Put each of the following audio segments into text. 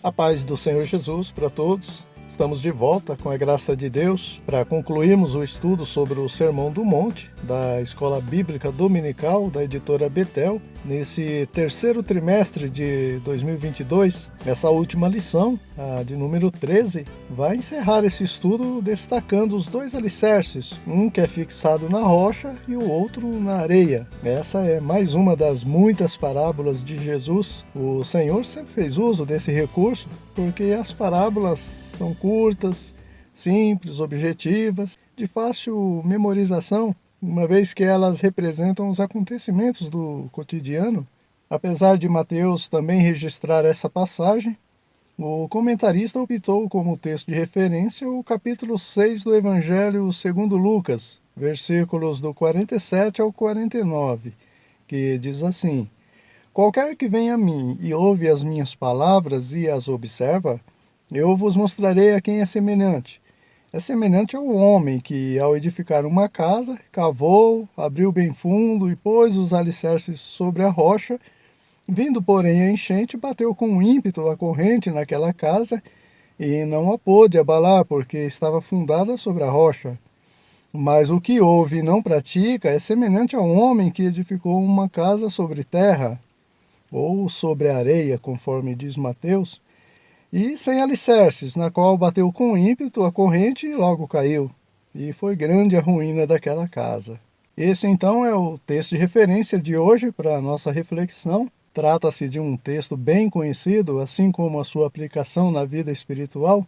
A paz do Senhor Jesus para todos. Estamos de volta, com a graça de Deus, para concluirmos o estudo sobre o Sermão do Monte, da Escola Bíblica Dominical, da editora Betel, nesse terceiro trimestre de 2022. Essa última lição, a de número 13, vai encerrar esse estudo destacando os dois alicerces, um que é fixado na rocha e o outro na areia. Essa é mais uma das muitas parábolas de Jesus. O Senhor sempre fez uso desse recurso, porque as parábolas são curtas, simples, objetivas, de fácil memorização, uma vez que elas representam os acontecimentos do cotidiano. Apesar de Mateus também registrar essa passagem, o comentarista optou como texto de referência o capítulo 6 do Evangelho segundo Lucas, versículos do 47 ao 49, que diz assim: Qualquer que vem a mim e ouve as minhas palavras e as observa, eu vos mostrarei a quem é semelhante. É semelhante ao homem que, ao edificar uma casa, cavou, abriu bem fundo e pôs os alicerces sobre a rocha. Vindo, porém, a enchente, bateu com ímpeto a corrente naquela casa e não a pôde abalar, porque estava fundada sobre a rocha. Mas o que ouve e não pratica é semelhante ao homem que edificou uma casa sobre terra, ou sobre a areia, conforme diz Mateus, e sem alicerces, na qual bateu com ímpeto a corrente e logo caiu, e foi grande a ruína daquela casa. Esse então é o texto de referência de hoje para a nossa reflexão. Trata-se de um texto bem conhecido, assim como a sua aplicação na vida espiritual,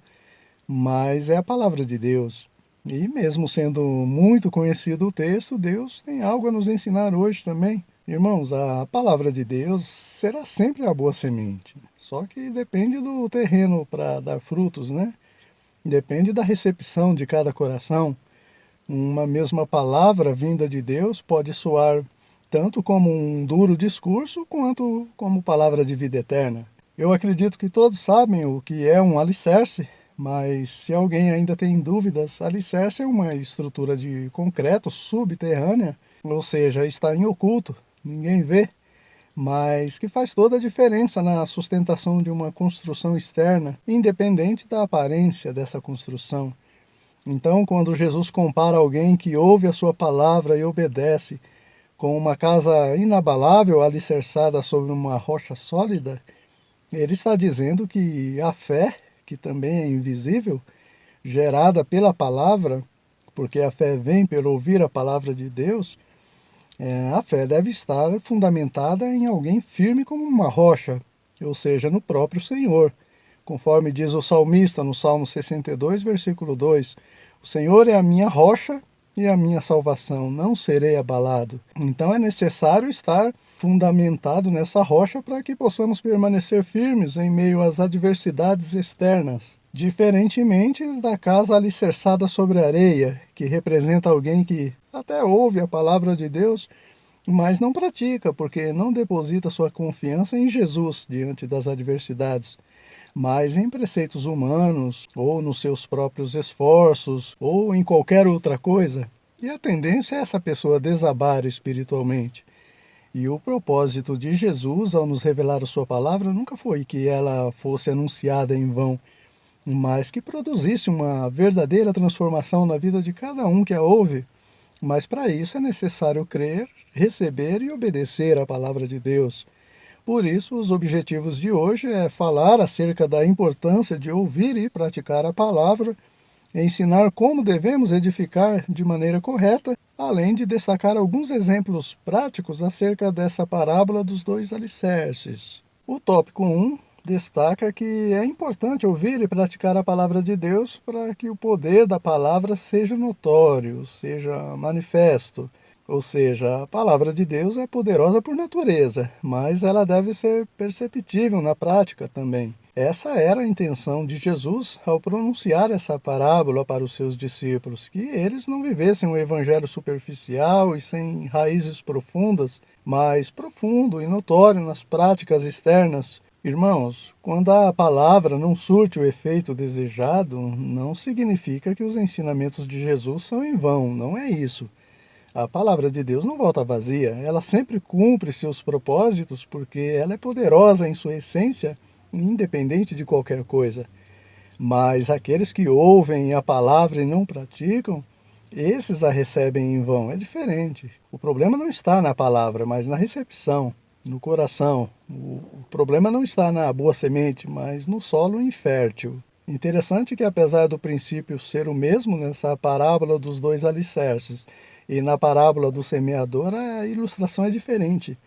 mas é a palavra de Deus. E mesmo sendo muito conhecido o texto, Deus tem algo a nos ensinar hoje também. Irmãos, a palavra de Deus será sempre a boa semente, só que depende do terreno para dar frutos, né? Depende da recepção de cada coração. Uma mesma palavra vinda de Deus pode soar tanto como um duro discurso, quanto como palavra de vida eterna. Eu acredito que todos sabem o que é um alicerce, mas se alguém ainda tem dúvidas, alicerce é uma estrutura de concreto subterrânea, ou seja, está em oculto, ninguém vê, mas que faz toda a diferença na sustentação de uma construção externa, independente da aparência dessa construção. Então, quando Jesus compara alguém que ouve a sua palavra e obedece com uma casa inabalável alicerçada sobre uma rocha sólida, ele está dizendo que a fé, que também é invisível, gerada pela palavra, porque a fé vem pelo ouvir a palavra de Deus, a fé deve estar fundamentada em alguém firme como uma rocha, ou seja, no próprio Senhor. Conforme diz o salmista no Salmo 62, versículo 2, o Senhor é a minha rocha e a minha salvação, não serei abalado. Então é necessário estar fundamentado nessa rocha para que possamos permanecer firmes em meio às adversidades externas. Diferentemente da casa alicerçada sobre a areia, que representa alguém que até ouve a palavra de Deus, mas não pratica, porque não deposita sua confiança em Jesus diante das adversidades, mas em preceitos humanos, ou nos seus próprios esforços, ou em qualquer outra coisa. E a tendência é essa pessoa desabar espiritualmente. E o propósito de Jesus ao nos revelar a sua palavra nunca foi que ela fosse anunciada em vão, mas que produzisse uma verdadeira transformação na vida de cada um que a ouve. Mas para isso é necessário crer, receber e obedecer à palavra de Deus. Por isso, os objetivos de hoje é falar acerca da importância de ouvir e praticar a palavra, ensinar como devemos edificar de maneira correta, além de destacar alguns exemplos práticos acerca dessa parábola dos dois alicerces. O tópico 1 destaca que é importante ouvir e praticar a palavra de Deus para que o poder da palavra seja notório, seja manifesto. Ou seja, a palavra de Deus é poderosa por natureza, mas ela deve ser perceptível na prática também. Essa era a intenção de Jesus ao pronunciar essa parábola para os seus discípulos, que eles não vivessem um evangelho superficial e sem raízes profundas, mas profundo e notório nas práticas externas. Irmãos, quando a palavra não surte o efeito desejado, não significa que os ensinamentos de Jesus são em vão, não é isso. A palavra de Deus não volta vazia, ela sempre cumpre seus propósitos porque ela é poderosa em sua essência independente de qualquer coisa. Mas aqueles que ouvem a palavra e não praticam, esses a recebem em vão. É diferente. O problema não está na palavra, mas na recepção, no coração. O problema não está na boa semente, mas no solo infértil. Interessante que, apesar do princípio ser o mesmo nessa parábola dos dois alicerces e na parábola do semeador, a ilustração é diferente.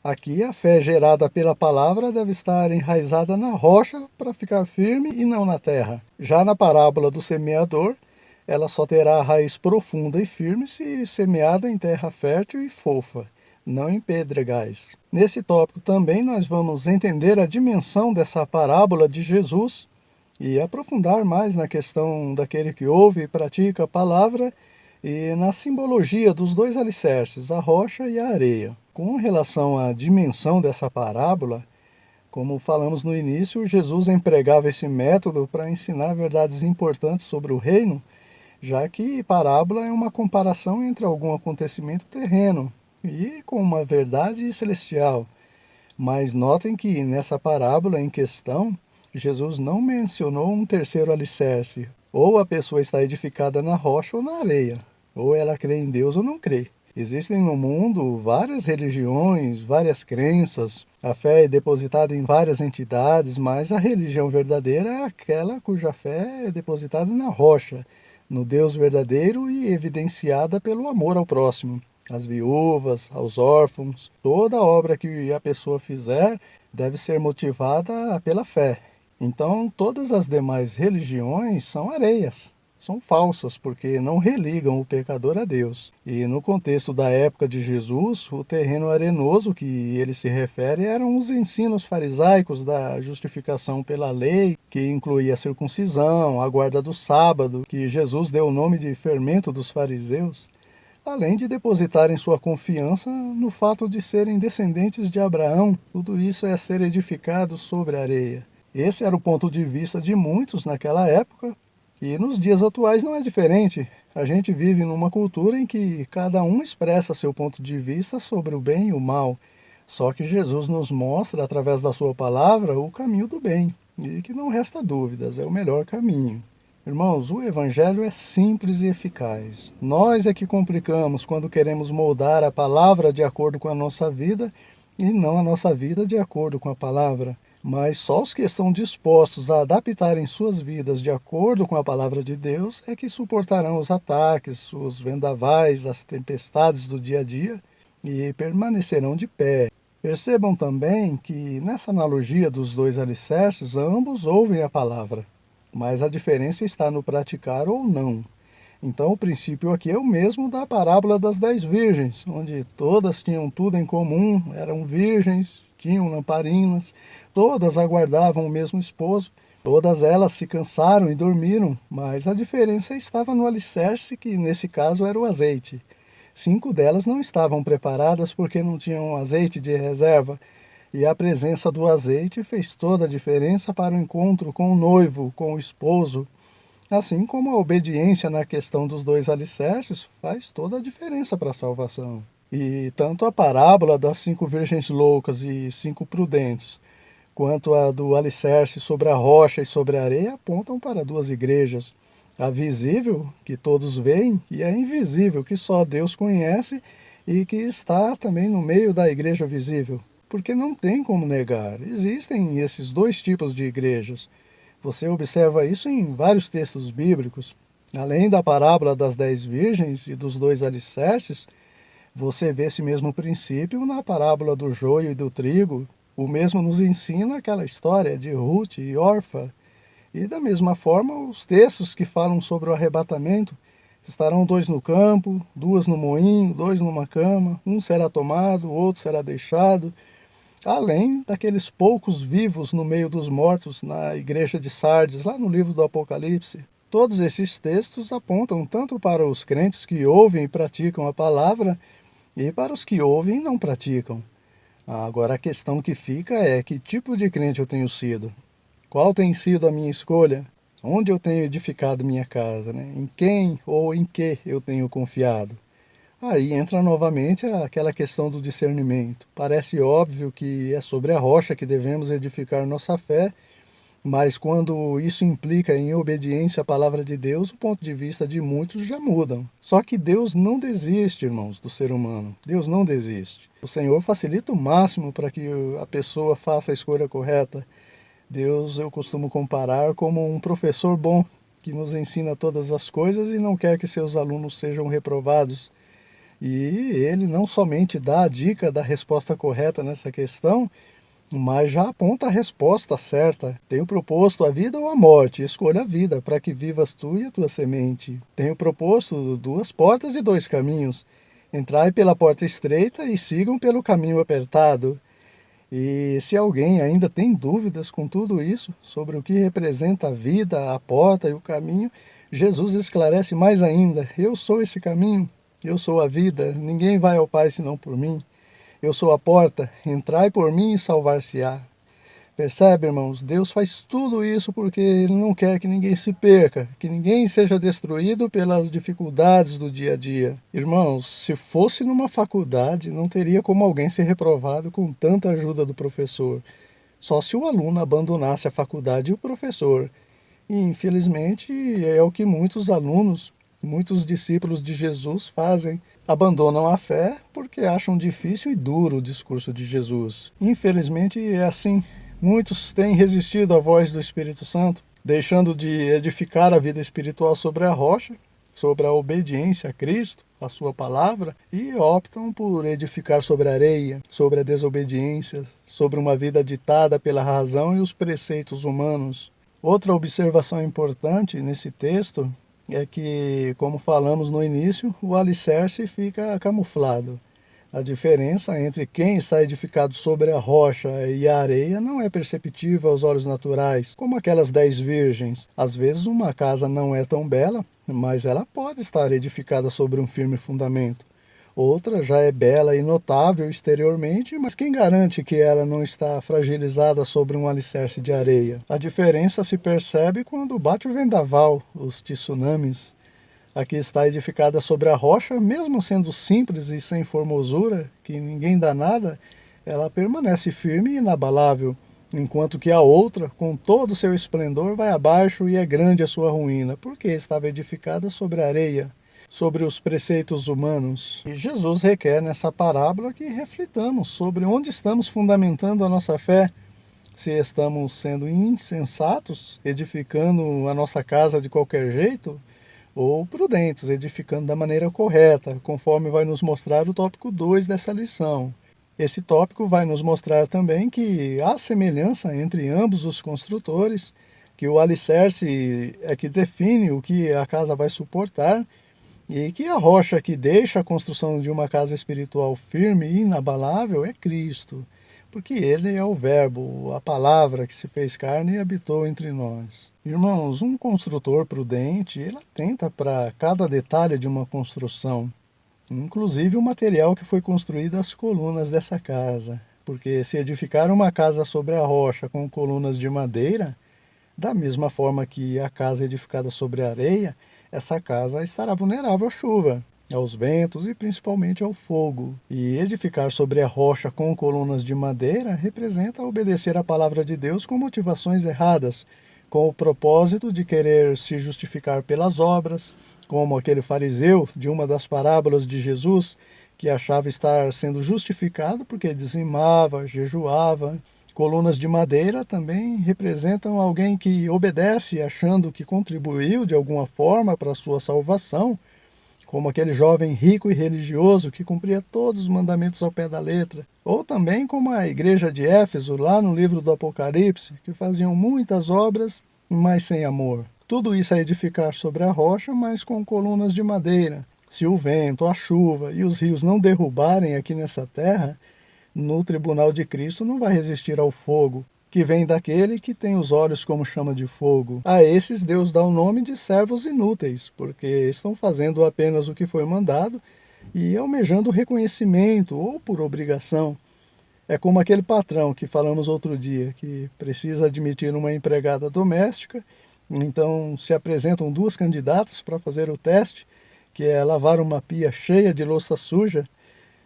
Aqui, a fé gerada pela palavra deve estar enraizada na rocha para ficar firme e não na terra. Já na parábola do semeador, ela só terá raiz profunda e firme se semeada em terra fértil e fofa, não em pedregais. Nesse tópico também nós vamos entender a dimensão dessa parábola de Jesus e aprofundar mais na questão daquele que ouve e pratica a palavra e na simbologia dos dois alicerces, a rocha e a areia. Com relação à dimensão dessa parábola, como falamos no início, Jesus empregava esse método para ensinar verdades importantes sobre o reino, já que parábola é uma comparação entre algum acontecimento terreno e com uma verdade celestial. Mas notem que nessa parábola em questão, Jesus não mencionou um terceiro alicerce. Ou a pessoa está edificada na rocha ou na areia. Ou ela crê em Deus ou não crê. Existem no mundo várias religiões, várias crenças. A fé é depositada em várias entidades, mas a religião verdadeira é aquela cuja fé é depositada na rocha, no Deus verdadeiro e evidenciada pelo amor ao próximo, às viúvas, aos órfãos. Toda obra que a pessoa fizer deve ser motivada pela fé. Então, todas as demais religiões são areias, são falsas, porque não religam o pecador a Deus. E no contexto da época de Jesus, o terreno arenoso que ele se refere eram os ensinos farisaicos da justificação pela lei, que incluía a circuncisão, a guarda do sábado, que Jesus deu o nome de fermento dos fariseus, além de depositarem sua confiança no fato de serem descendentes de Abraão. Tudo isso é ser edificado sobre a areia. Esse era o ponto de vista de muitos naquela época, e nos dias atuais não é diferente. A gente vive numa cultura em que cada um expressa seu ponto de vista sobre o bem e o mal. Só que Jesus nos mostra, através da sua palavra, o caminho do bem, e que não resta dúvidas, é o melhor caminho. Irmãos, o Evangelho é simples e eficaz. Nós é que complicamos quando queremos moldar a palavra de acordo com a nossa vida e não a nossa vida de acordo com a palavra. Mas só os que estão dispostos a adaptarem suas vidas de acordo com a palavra de Deus é que suportarão os ataques, os vendavais, as tempestades do dia a dia e permanecerão de pé. Percebam também que nessa analogia dos dois alicerces, ambos ouvem a palavra, mas a diferença está no praticar ou não. Então o princípio aqui é o mesmo da parábola das 10 virgens, onde todas tinham tudo em comum, eram virgens, tinham lamparinas, todas aguardavam o mesmo esposo, todas elas se cansaram e dormiram, mas a diferença estava no alicerce, que nesse caso era o azeite. 5 delas não estavam preparadas porque não tinham azeite de reserva, e a presença do azeite fez toda a diferença para o encontro com o noivo, com o esposo. Assim como a obediência na questão dos dois alicerces faz toda a diferença para a salvação. E tanto a parábola das 5 virgens loucas e 5 prudentes, quanto a do alicerce sobre a rocha e sobre a areia apontam para duas igrejas. A visível, que todos veem, e a invisível, que só Deus conhece e que está também no meio da igreja visível. Porque não tem como negar, existem esses dois tipos de igrejas. Você observa isso em vários textos bíblicos. Além da parábola das 10 virgens e dos dois alicerces, você vê esse mesmo princípio na parábola do joio e do trigo. O mesmo nos ensina aquela história de Ruth e Orfa. E da mesma forma, os textos que falam sobre o arrebatamento: estarão 2 no campo, 2 no moinho, 2 numa cama, um será tomado, o outro será deixado. Além daqueles poucos vivos no meio dos mortos na igreja de Sardes, lá no livro do Apocalipse. Todos esses textos apontam tanto para os crentes que ouvem e praticam a palavra, e para os que ouvem e não praticam. Agora a questão que fica é: que tipo de crente eu tenho sido? Qual tem sido a minha escolha? Onde eu tenho edificado minha casa, né? Em quem ou em que eu tenho confiado? Aí entra novamente aquela questão do discernimento. Parece óbvio que é sobre a rocha que devemos edificar nossa fé, mas quando isso implica em obediência à palavra de Deus, o ponto de vista de muitos já mudam. Só que Deus não desiste, irmãos, do ser humano. Deus não desiste. O Senhor facilita o máximo para que a pessoa faça a escolha correta. Deus eu costumo comparar como um professor bom que nos ensina todas as coisas e não quer que seus alunos sejam reprovados. E ele não somente dá a dica da resposta correta nessa questão, mas já aponta a resposta certa. Tenho proposto a vida ou a morte, escolha a vida, para que vivas tu e a tua semente. Tenho proposto 2 portas e 2 caminhos. Entrai pela porta estreita e sigam pelo caminho apertado. E se alguém ainda tem dúvidas com tudo isso, sobre o que representa a vida, a porta e o caminho, Jesus esclarece mais ainda: eu sou esse caminho, eu sou a vida, ninguém vai ao Pai senão por mim. Eu sou a porta, entrai por mim e salvar-se-á. Percebe, irmãos? Deus faz tudo isso porque Ele não quer que ninguém se perca, que ninguém seja destruído pelas dificuldades do dia a dia. Irmãos, se fosse numa faculdade, não teria como alguém ser reprovado com tanta ajuda do professor. Só se o aluno abandonasse a faculdade e o professor. E, infelizmente, é o que muitos alunos, muitos discípulos de Jesus fazem. Abandonam a fé porque acham difícil e duro o discurso de Jesus. Infelizmente é assim. Muitos têm resistido à voz do Espírito Santo, deixando de edificar a vida espiritual sobre a rocha, sobre a obediência a Cristo, a sua palavra, e optam por edificar sobre a areia, sobre a desobediência, sobre uma vida ditada pela razão e os preceitos humanos. Outra observação importante nesse texto é que, como falamos no início, o alicerce fica camuflado. A diferença entre quem está edificado sobre a rocha e a areia não é perceptível aos olhos naturais, como aquelas 10 virgens. Às vezes uma casa não é tão bela, mas ela pode estar edificada sobre um firme fundamento. Outra já é bela e notável exteriormente, mas quem garante que ela não está fragilizada sobre um alicerce de areia? A diferença se percebe quando bate o vendaval, os tsunamis. Aqui está edificada sobre a rocha, mesmo sendo simples e sem formosura, que ninguém dá nada, ela permanece firme e inabalável, enquanto que a outra, com todo o seu esplendor, vai abaixo e é grande a sua ruína, porque estava edificada sobre a areia, sobre os preceitos humanos. E Jesus requer nessa parábola que reflitamos sobre onde estamos fundamentando a nossa fé, se estamos sendo insensatos, edificando a nossa casa de qualquer jeito, ou prudentes, edificando da maneira correta, conforme vai nos mostrar o tópico 2 dessa lição. Esse tópico vai nos mostrar também que há semelhança entre ambos os construtores, que o alicerce é que define o que a casa vai suportar e que a rocha que deixa a construção de uma casa espiritual firme e inabalável é Cristo, porque Ele é o Verbo, a palavra que se fez carne e habitou entre nós. Irmãos, um construtor prudente, ele atenta para cada detalhe de uma construção, inclusive o material que foi construído as colunas dessa casa, porque se edificar uma casa sobre a rocha com colunas de madeira, da mesma forma que a casa edificada sobre a areia, essa casa estará vulnerável à chuva, aos ventos e principalmente ao fogo. E edificar sobre a rocha com colunas de madeira representa obedecer à palavra de Deus com motivações erradas, com o propósito de querer se justificar pelas obras, como aquele fariseu de uma das parábolas de Jesus, que achava estar sendo justificado porque dizimava, jejuava. Colunas de madeira também representam alguém que obedece achando que contribuiu de alguma forma para a sua salvação, como aquele jovem rico e religioso que cumpria todos os mandamentos ao pé da letra, ou também como a igreja de Éfeso, lá no livro do Apocalipse, que faziam muitas obras, mas sem amor. Tudo isso é edificar sobre a rocha, mas com colunas de madeira. Se o vento, a chuva e os rios não derrubarem aqui nessa terra, no tribunal de Cristo não vai resistir ao fogo, que vem daquele que tem os olhos como chama de fogo. A esses Deus dá o nome de servos inúteis, porque estão fazendo apenas o que foi mandado e almejando reconhecimento ou por obrigação. É como aquele patrão que falamos outro dia, que precisa admitir uma empregada doméstica, então se apresentam 2 candidatas para fazer o teste, que é lavar uma pia cheia de louça suja.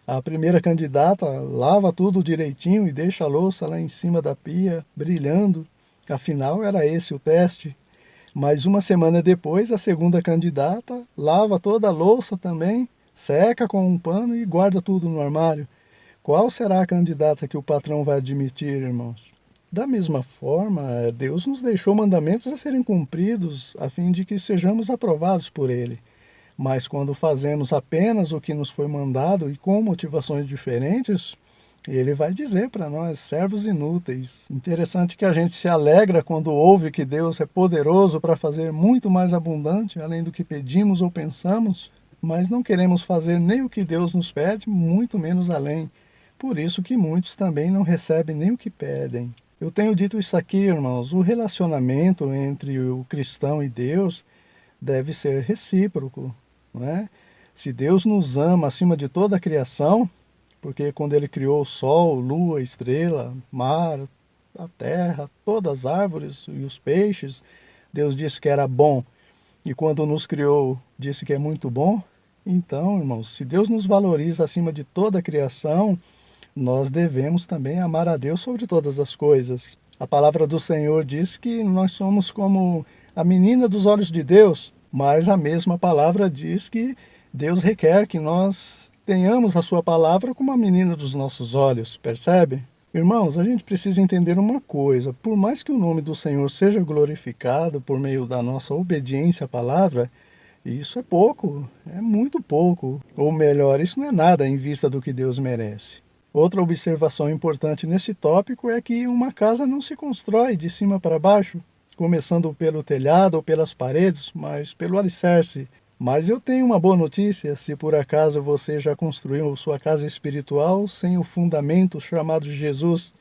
A primeira candidata lava tudo direitinho e deixa a louça lá em cima da pia, brilhando. Afinal, era esse o teste. Mas uma semana depois, a segunda candidata lava toda a louça também, seca com um pano e guarda tudo no armário. Qual será a candidata que o patrão vai admitir, irmãos? Da mesma forma, Deus nos deixou mandamentos a serem cumpridos a fim de que sejamos aprovados por Ele. Mas quando fazemos apenas o que nos foi mandado e com motivações diferentes, Ele vai dizer para nós, servos inúteis. Interessante que a gente se alegra quando ouve que Deus é poderoso para fazer muito mais abundante, além do que pedimos ou pensamos, mas não queremos fazer nem o que Deus nos pede, muito menos além. Por isso que muitos também não recebem nem o que pedem. Eu tenho dito isso aqui, irmãos, o relacionamento entre o cristão e Deus deve ser recíproco, não é? Se Deus nos ama acima de toda a criação, porque quando Ele criou o sol, lua, estrela, mar, a terra, todas as árvores e os peixes, Deus disse que era bom. E quando nos criou, disse que é muito bom. Então, irmãos, se Deus nos valoriza acima de toda a criação, nós devemos também amar a Deus sobre todas as coisas. A palavra do Senhor diz que nós somos como a menina dos olhos de Deus, mas a mesma palavra diz que Deus requer que nós tenhamos a sua palavra como a menina dos nossos olhos, percebe? Irmãos, a gente precisa entender uma coisa: por mais que o nome do Senhor seja glorificado por meio da nossa obediência à palavra, isso é pouco, é muito pouco. Ou melhor, isso não é nada em vista do que Deus merece. Outra observação importante nesse tópico é que uma casa não se constrói de cima para baixo, começando pelo telhado ou pelas paredes, mas pelo alicerce. Mas eu tenho uma boa notícia: se por acaso você já construiu sua casa espiritual sem o fundamento chamado Jesus,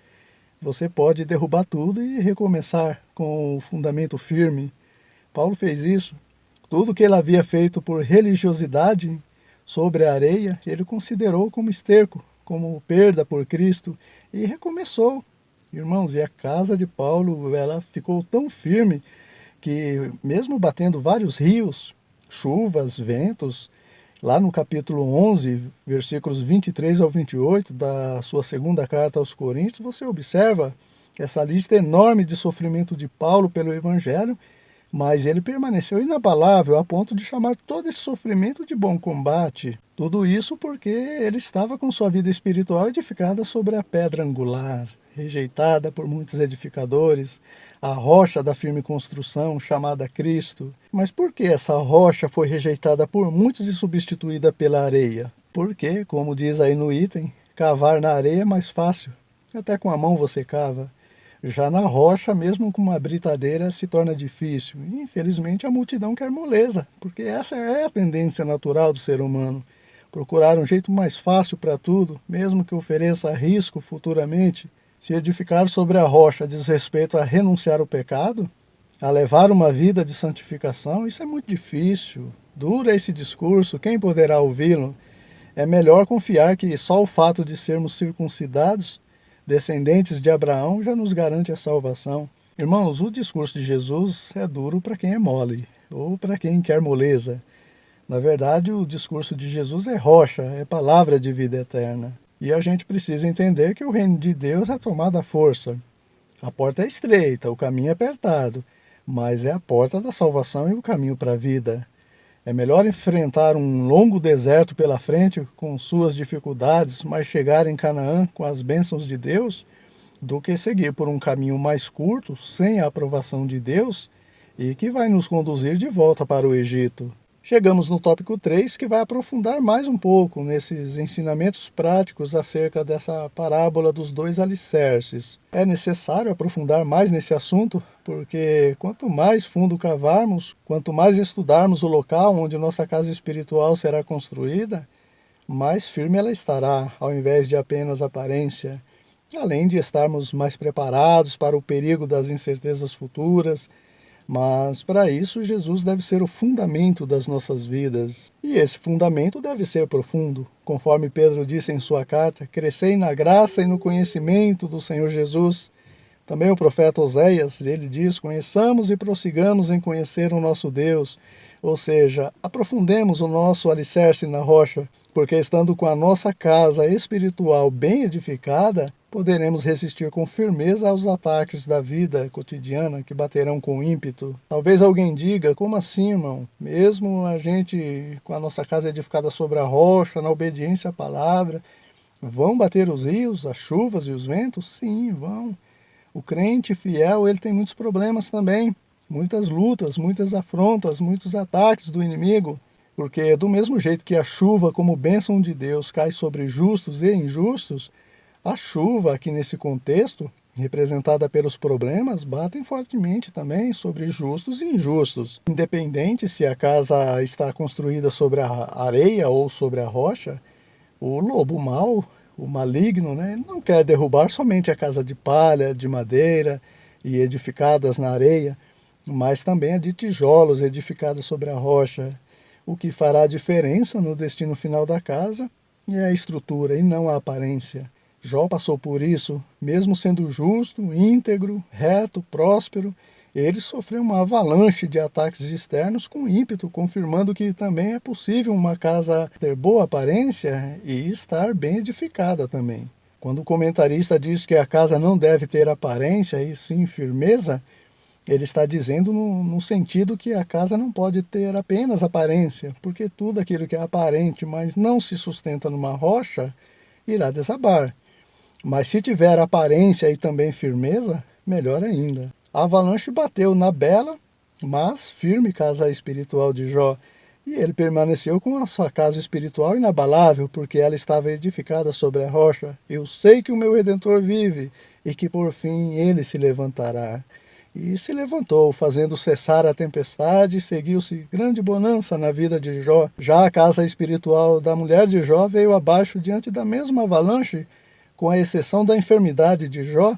você pode derrubar tudo e recomeçar com o fundamento firme. Paulo fez isso. Tudo que ele havia feito por religiosidade sobre a areia, ele considerou como esterco, como perda por Cristo, e recomeçou. Irmãos, e a casa de Paulo, ela ficou tão firme que, mesmo batendo vários rios, chuvas, ventos, lá no capítulo 11, versículos 23 ao 28 da sua segunda carta aos Coríntios, você observa essa lista enorme de sofrimento de Paulo pelo Evangelho, mas ele permaneceu inabalável a ponto de chamar todo esse sofrimento de bom combate. Tudo isso porque ele estava com sua vida espiritual edificada sobre a pedra angular, rejeitada por muitos edificadores, a rocha da firme construção chamada Cristo. Mas por que essa rocha foi rejeitada por muitos e substituída pela areia? Porque, como diz aí no item, cavar na areia é mais fácil. Até com a mão você cava. Já na rocha, mesmo com uma britadeira, se torna difícil. E, infelizmente, a multidão quer moleza, porque essa é a tendência natural do ser humano. Procurar um jeito mais fácil para tudo, mesmo que ofereça risco futuramente. Se edificar sobre a rocha diz respeito a renunciar ao pecado, a levar uma vida de santificação, isso é muito difícil. Duro é esse discurso, quem poderá ouvi-lo? É melhor confiar que só o fato de sermos circuncidados, descendentes de Abraão, já nos garante a salvação. Irmãos, o discurso de Jesus é duro para quem é mole, ou para quem quer moleza. Na verdade, o discurso de Jesus é rocha, é palavra de vida eterna. E a gente precisa entender que o reino de Deus é tomado à força. A porta é estreita, o caminho é apertado, mas é a porta da salvação e o caminho para a vida. É melhor enfrentar um longo deserto pela frente com suas dificuldades, mas chegar em Canaã com as bênçãos de Deus, do que seguir por um caminho mais curto, sem a aprovação de Deus, e que vai nos conduzir de volta para o Egito. Chegamos no tópico 3, que vai aprofundar mais um pouco nesses ensinamentos práticos acerca dessa parábola dos dois alicerces. É necessário aprofundar mais nesse assunto, porque quanto mais fundo cavarmos, quanto mais estudarmos o local onde nossa casa espiritual será construída, mais firme ela estará, ao invés de apenas aparência. Além de estarmos mais preparados para o perigo das incertezas futuras, mas para isso Jesus deve ser o fundamento das nossas vidas. E esse fundamento deve ser profundo. Conforme Pedro disse em sua carta, crescei na graça e no conhecimento do Senhor Jesus. Também o profeta Oséias, ele diz, conheçamos e prossigamos em conhecer o nosso Deus. Ou seja, aprofundemos o nosso alicerce na rocha, porque estando com a nossa casa espiritual bem edificada, poderemos resistir com firmeza aos ataques da vida cotidiana que baterão com ímpeto. Talvez alguém diga, como assim, irmão? Mesmo a gente com a nossa casa edificada sobre a rocha, na obediência à palavra, vão bater os rios, as chuvas e os ventos? Sim, vão. O crente fiel, ele tem muitos problemas também, muitas lutas, muitas afrontas, muitos ataques do inimigo, porque do mesmo jeito que a chuva, como bênção de Deus, cai sobre justos e injustos, a chuva, aqui nesse contexto, representada pelos problemas, batem fortemente também sobre justos e injustos. Independente se a casa está construída sobre a areia ou sobre a rocha, o lobo mau, o maligno, né, não quer derrubar somente a casa de palha, de madeira e edificadas na areia, mas também a de tijolos edificadas sobre a rocha. O que fará a diferença no destino final da casa é a estrutura e não a aparência. Jó passou por isso, mesmo sendo justo, íntegro, reto, próspero, ele sofreu uma avalanche de ataques externos com ímpeto, confirmando que também é possível uma casa ter boa aparência e estar bem edificada também. Quando o comentarista diz que a casa não deve ter aparência e sim firmeza, ele está dizendo no sentido que a casa não pode ter apenas aparência, porque tudo aquilo que é aparente, mas não se sustenta numa rocha, irá desabar. Mas se tiver aparência e também firmeza, melhor ainda. A avalanche bateu na bela, mas firme casa espiritual de Jó, e ele permaneceu com a sua casa espiritual inabalável, porque ela estava edificada sobre a rocha. Eu sei que o meu Redentor vive, e que por fim ele se levantará. E se levantou, fazendo cessar a tempestade, e seguiu-se grande bonança na vida de Jó. Já a casa espiritual da mulher de Jó veio abaixo diante da mesma avalanche, com a exceção da enfermidade de Jó,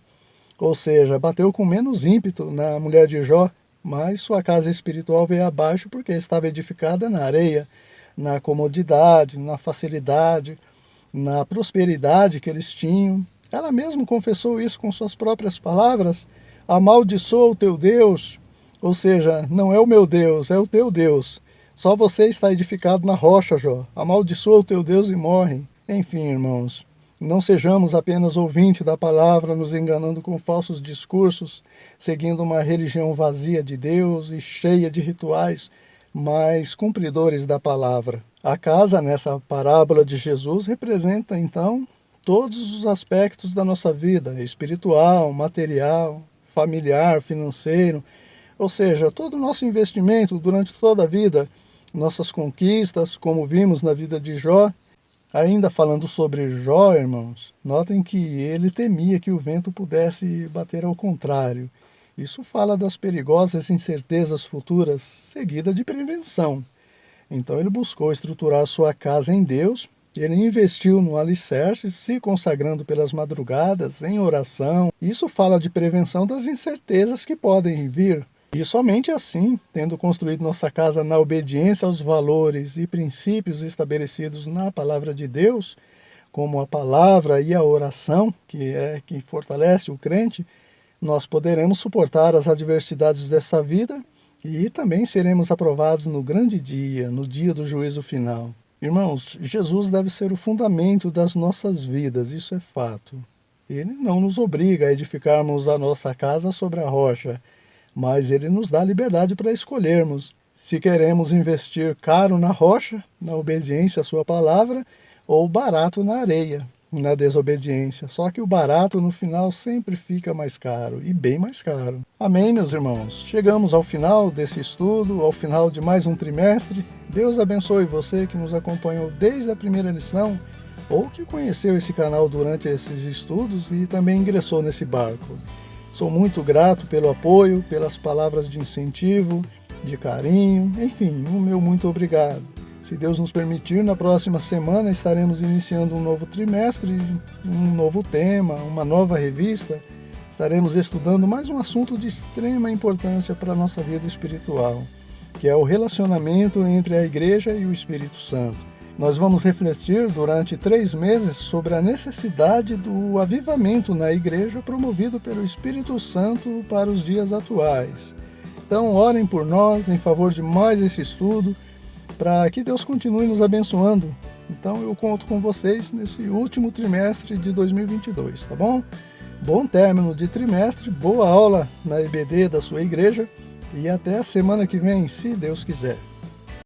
ou seja, bateu com menos ímpeto na mulher de Jó, mas sua casa espiritual veio abaixo porque estava edificada na areia, na comodidade, na facilidade, na prosperidade que eles tinham. Ela mesma confessou isso com suas próprias palavras: amaldiçoa o teu Deus, ou seja, não é o meu Deus, é o teu Deus. Só você está edificado na rocha, Jó. Amaldiçoa o teu Deus e morre. Enfim, irmãos, não sejamos apenas ouvintes da palavra, nos enganando com falsos discursos, seguindo uma religião vazia de Deus e cheia de rituais, mas cumpridores da palavra. A casa, nessa parábola de Jesus, representa, então, todos os aspectos da nossa vida, espiritual, material, familiar, financeiro, ou seja, todo o nosso investimento durante toda a vida, nossas conquistas, como vimos na vida de Jó. Ainda falando sobre Jó, irmãos, notem que ele temia que o vento pudesse bater ao contrário. Isso fala das perigosas incertezas futuras, seguida de prevenção. Então ele buscou estruturar sua casa em Deus, ele investiu no alicerce, se consagrando pelas madrugadas, em oração. Isso fala de prevenção das incertezas que podem vir. E somente assim, tendo construído nossa casa na obediência aos valores e princípios estabelecidos na palavra de Deus, como a palavra e a oração, que é que fortalece o crente, nós poderemos suportar as adversidades dessa vida e também seremos aprovados no grande dia, no dia do juízo final. Irmãos, Jesus deve ser o fundamento das nossas vidas, isso é fato. Ele não nos obriga a edificarmos a nossa casa sobre a rocha, mas ele nos dá liberdade para escolhermos se queremos investir caro na rocha, na obediência à sua palavra, ou barato na areia, na desobediência. Só que o barato no final sempre fica mais caro, e bem mais caro. Amém, meus irmãos? Chegamos ao final desse estudo, ao final de mais um trimestre. Deus abençoe você que nos acompanhou desde a primeira lição, ou que conheceu esse canal durante esses estudos e também ingressou nesse barco. Sou muito grato pelo apoio, pelas palavras de incentivo, de carinho, enfim, o meu muito obrigado. Se Deus nos permitir, na próxima semana estaremos iniciando um novo trimestre, um novo tema, uma nova revista. Estaremos estudando mais um assunto de extrema importância para a nossa vida espiritual, que é o relacionamento entre a Igreja e o Espírito Santo. Nós vamos refletir durante 3 meses sobre a necessidade do avivamento na Igreja promovido pelo Espírito Santo para os dias atuais. Então, orem por nós em favor de mais esse estudo, para que Deus continue nos abençoando. Então, eu conto com vocês nesse último trimestre de 2022, tá bom? Bom término de trimestre, boa aula na EBD da sua igreja e até a semana que vem, se Deus quiser.